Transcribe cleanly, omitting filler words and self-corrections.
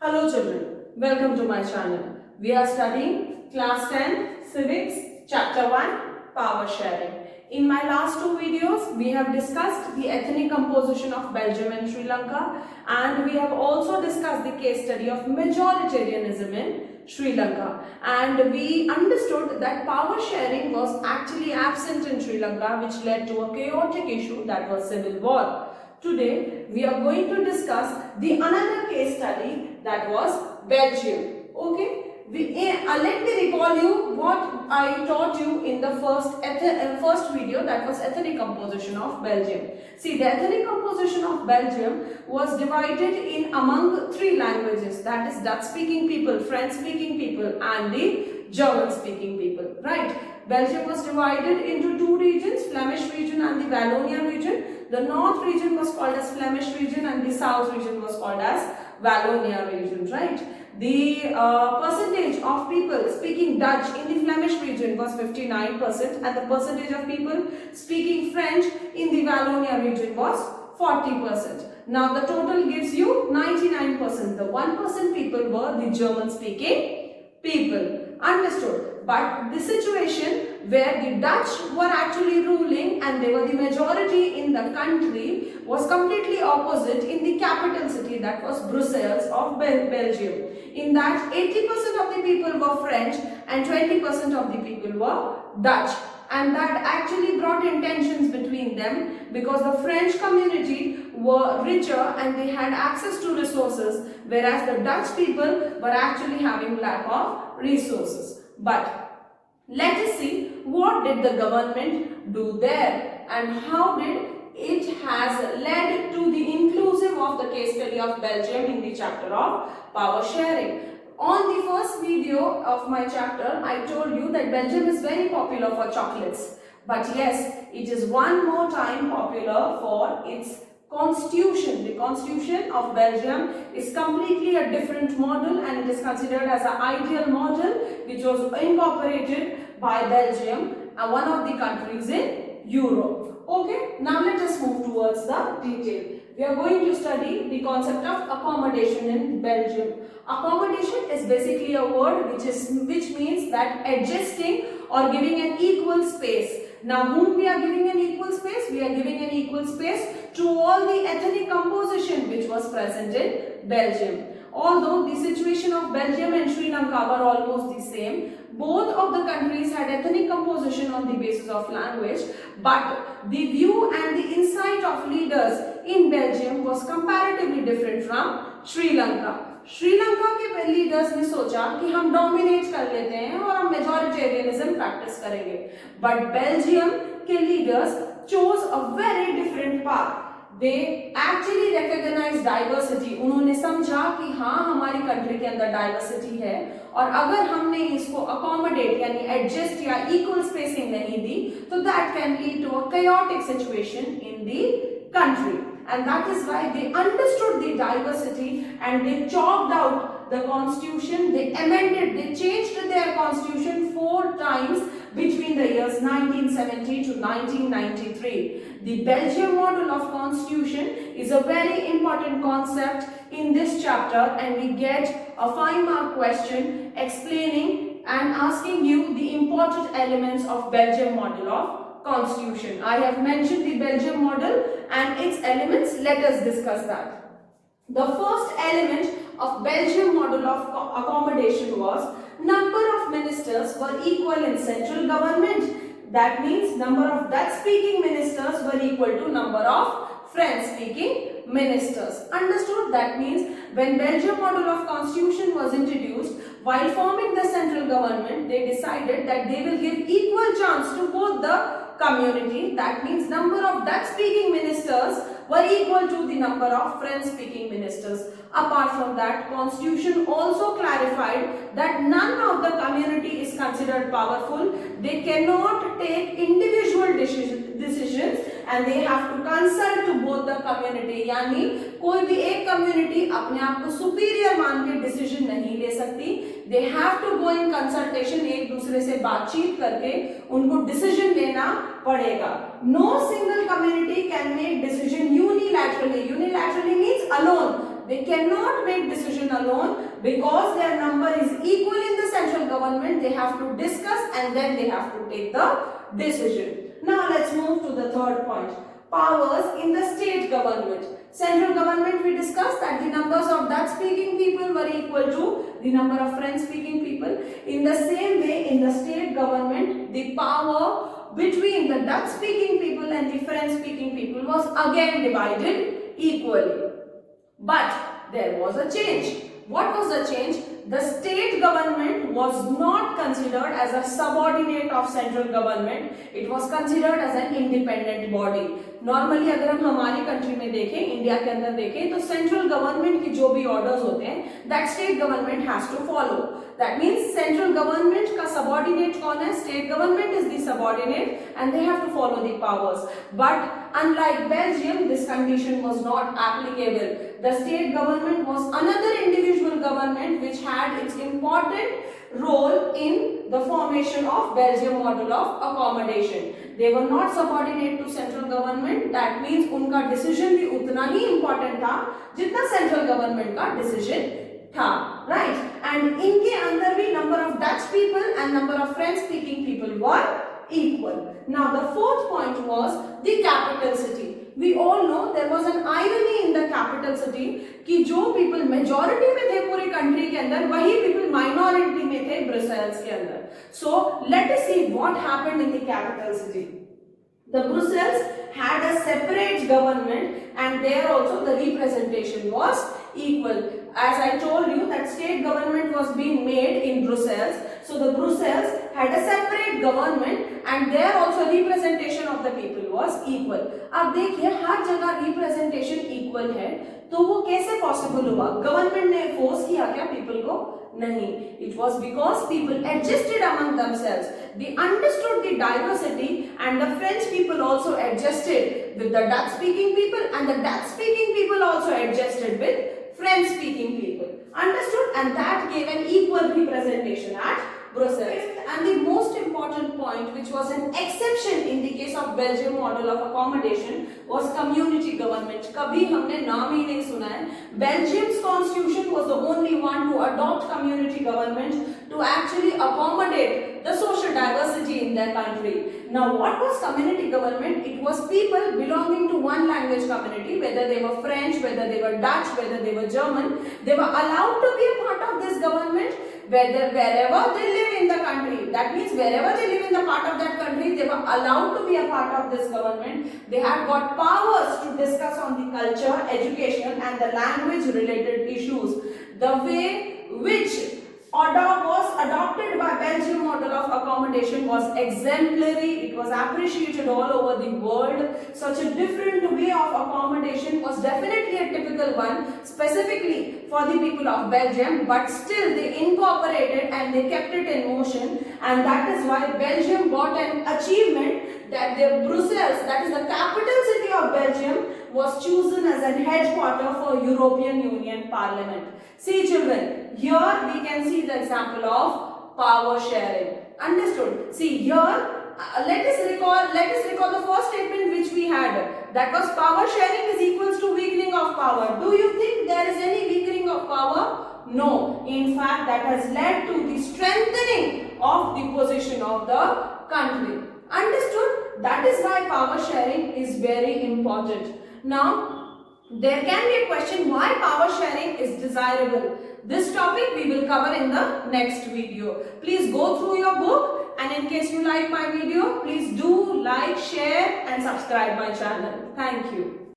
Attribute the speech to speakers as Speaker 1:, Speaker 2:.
Speaker 1: Hello children, welcome to my channel. We are studying class 10 Civics chapter 1 Power Sharing. In my last two videos, we have discussed the ethnic composition of Belgium and Sri Lanka, and we have also discussed the case study of majoritarianism in Sri Lanka, and we understood that power sharing was actually absent in Sri Lanka, which led to a chaotic issue that was civil war. Today we are going to discuss the another case study that was Belgium. Okay, let me recall you what I taught you in the first video, that was ethnic composition of Belgium. See, the ethnic composition of Belgium was divided in among three languages, that is Dutch speaking people, French speaking people and the German speaking people, right? Belgium was divided into two regions, Flemish region and the Wallonia region. The north region was called as Flemish region and the south region was called as Wallonia region, right? The percentage of people speaking Dutch in the Flemish region was 59% and the percentage of people speaking French in the Wallonia region was 40%. Now the total gives you 99%. The 1% people were the German speaking people. Understood? But the situation where the Dutch were actually ruling and they were the majority in the country was completely opposite in the capital city, that was Brussels of Belgium. In that 80% of the people were French and 20% of the people were Dutch. And that actually brought in tensions between them because the French community were richer and they had access to resources, whereas the Dutch people were actually having lack of resources. But let us see what did the government do there and how did it has led to the inclusive of the case study of Belgium in the chapter of power sharing. On the first video of my chapter, I told you that Belgium is very popular for chocolates. But yes, it is one more time popular for its constitution. The constitution of Belgium is completely a different model and it is considered as an ideal model which was incorporated by Belgium, one of the countries in Europe. Okay, now let us move towards the detail. We are going to study the concept of accommodation in Belgium. Accommodation is basically a word which means that adjusting or giving an equal space. Now whom we are giving an equal space? We are giving an equal space to all the ethnic composition which was present in Belgium. Although the situation of Belgium and Sri Lanka were almost the same, both of the countries had ethnic composition on the basis of language, but the view and the insight of leaders in Belgium was comparatively different from Sri Lanka. Sri Lanka के leaders ने सोचा कि हम dominate कर लेते हैं और हम मेजॉरिटेरियनिज्म प्रैक्टिस करेंगे, बट बेल्जियम के leaders choose a very different path. They actually recognise diversity. उन्होंने समझा कि हाँ, हमारी कंट्री के अंदर डाइवर्सिटी है और अगर हमने इसको अकोमोडेट यानी एडजस्ट या इक्वल स्पेसिंग नहीं दी तो that can lead to a chaotic situation in the country. And that is why they understood the diversity and they chalked out the constitution, they amended, they changed their constitution 4 times between the years 1970 to 1993. The Belgium model of constitution is a very important concept in this chapter and we get a 5-mark question explaining and asking you the important elements of Belgium model of constitution. I have mentioned the Belgium model and its elements. Let us discuss that. The first element of Belgium model of accommodation was number of ministers were equal in central government. That means number of Dutch speaking ministers were equal to number of French speaking ministers. Understood? That means when Belgium model of constitution was introduced, while forming the central government, they decided that they will give equal chance to both the community. That means number of Dutch speaking ministers were equal to the number of French speaking ministers. Apart from that, constitution also clarified that none of the community is considered powerful. They cannot take individual decisions and they have to consult to both the community. यानी कोई भी एक community अपने आप को superior मान के decision नहीं ले सकती. They have to go in consultation, एक दूसरे से बातचीत करके उनको decision लेना पड़ेगा. No single community can make decision unilaterally. Unilaterally means alone. They cannot make decision alone because their number is equal in the central government. They have to discuss and then they have to take the decision. Now let's move to the third point. Powers in the state government. Central government, we discussed that the numbers of Dutch speaking people were equal to the number of French speaking people. In the same way, in the state government, the power between the Dutch speaking people and the French speaking people was again divided equally. But there was a change. What was the change? The state government was not considered as a subordinate of central government. It was considered as an independent body. Normally अगर हम हमारी country में देखें, India के अंदर देखें, तो central government की जो भी ऑर्डर्स होते हैं, that state government has to follow. That means central government का subordinate कौन है? State government is the subordinate and they have to follow the powers. But unlike Belgium, this condition was not applicable. The state government was another individual government which had its important role in the formation of Belgium model of accommodation. They were not subordinate to central government. That means उनका decision भी उतना ही important था जितना central government का decision था, right? And इनके अंदर भी number of Dutch people and number of French speaking people were equal. Now the fourth point was the capital city. We all know there was an irony in the capital city कि जो people majority में थे पूरी country के अंदर, वही people minority में थे Brussels के अंदर. So let us see what happened in the capital city. The Brussels had a separate government and there also the representation was equal. As I told you that state government was being made in Brussels. So the Brussels had a separate government and there also representation of the people was equal. अब देखिए हर जगह representation equal है तो वो कैसे possible हुआ? Government ने force किया क्या people को? नहीं. It was because people adjusted among themselves. They understood the diversity and the French people also adjusted with the Dutch speaking people and the Dutch speaking people also adjusted with French speaking people. Understood? And that gave an equal representation at Brussels. And the most important point, which was an exception in the case of Belgium model of accommodation, was community government. कभी हमने नाम ही नहीं सुना है. Belgium's constitution was the only one to adopt community government to actually accommodate the social diversity in their country. Now, what was community government? It was people belonging to one language community, whether they were French, whether they were Dutch, whether they were German. They were allowed to be a part of this government wherever they live in the country. That means wherever they live in the part of that country, they were allowed to be a part of this government. They had got powers to discuss on the culture, education and the language related issues. The way which order was adopted by Belgium model of accommodation was exemplary. It was appreciated all over the world. Such a different way of accommodation was definitely a typical one, specifically for the people of Belgium, but still they incorporated and they kept it in motion, and that is why Belgium got an achievement that the Brussels, that is the capital city of Belgium, was chosen as an headquarter for European Union Parliament. See children, here we can see the example of power sharing. Understood? See here, let us recall the first statement which we had. That was power sharing is equals to weakening of power. Do you think there is any weakening of power? No. In fact, that has led to the strengthening of the position of the country. Understood? That is why power sharing is very important. Now, there can be a question why power sharing is desirable. This topic we will cover in the next video. Please go through your book, and in case you like my video, please do like, share and subscribe my channel. Thank you.